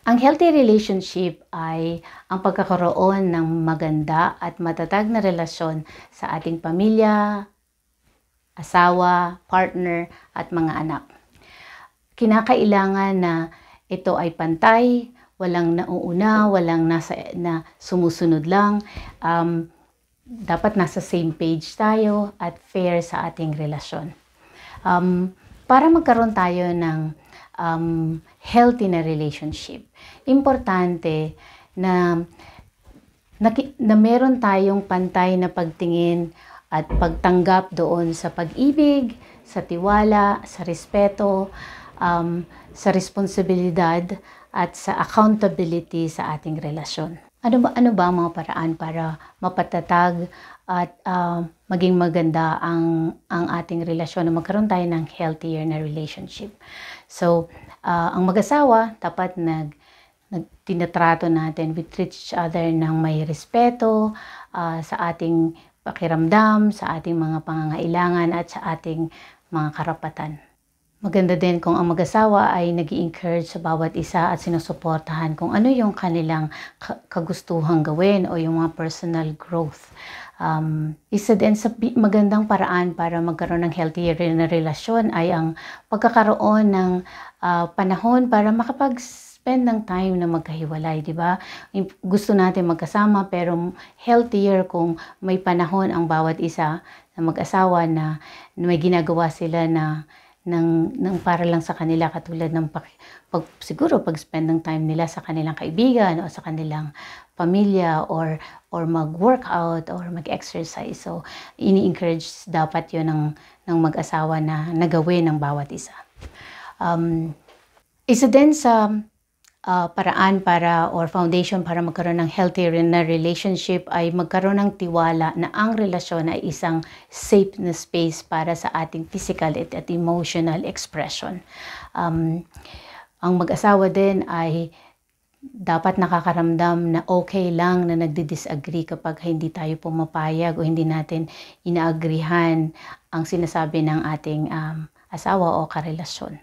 Ang healthy relationship ay ang pagkakaroon ng maganda at matatag na relasyon sa ating pamilya, asawa, partner, at mga anak. Kinakailangan na ito ay pantay, walang nauuna, walang na sumusunod lang. Dapat nasa same page tayo at fair sa ating relasyon. Para magkaroon tayo ng healthy na relationship, importante na meron tayong pantay na pagtingin at pagtanggap doon sa pag-ibig, sa tiwala, sa respeto, sa responsibilidad at sa accountability sa ating relasyon. Ano ba ang mga paraan para mapatatag at maging maganda ang ating relasyon, na magkaroon tayo ng healthier na relationship? So, ang mag-asawa, dapat tinatrato natin, we treat each other ng may respeto sa ating pakiramdam, sa ating mga pangangailangan at sa ating mga karapatan. Maganda din kung ang mag-asawa ay nag-i-encourage sa bawat isa at sinusuportahan kung ano yung kanilang kagustuhang gawin o yung mga personal growth. Isa din sa magandang paraan para magkaroon ng healthier na relasyon ay ang pagkakaroon ng panahon para makapag-spend ng time na magkahiwalay, di ba? Gusto natin magkasama pero healthier kung may panahon ang bawat isa na mag-asawa na may ginagawa sila ng para lang sa kanila, katulad ng siguro pag-spend ng time nila sa kanilang kaibigan o sa kanilang pamilya, or mag-workout or mag-exercise. So, ini-encourage dapat yun ng mag-asawa na nagawin ng bawat isa. Isa din sa paraan or foundation para magkaroon ng healthy na relationship ay magkaroon ng tiwala na ang relasyon ay isang safe na space para sa ating physical at emotional expression. Ang mag-asawa din ay dapat nakakaramdam na okay lang na nagdi-disagree kapag hindi tayo pumapayag o hindi natin inaagrihan ang sinasabi ng ating asawa o karelasyon.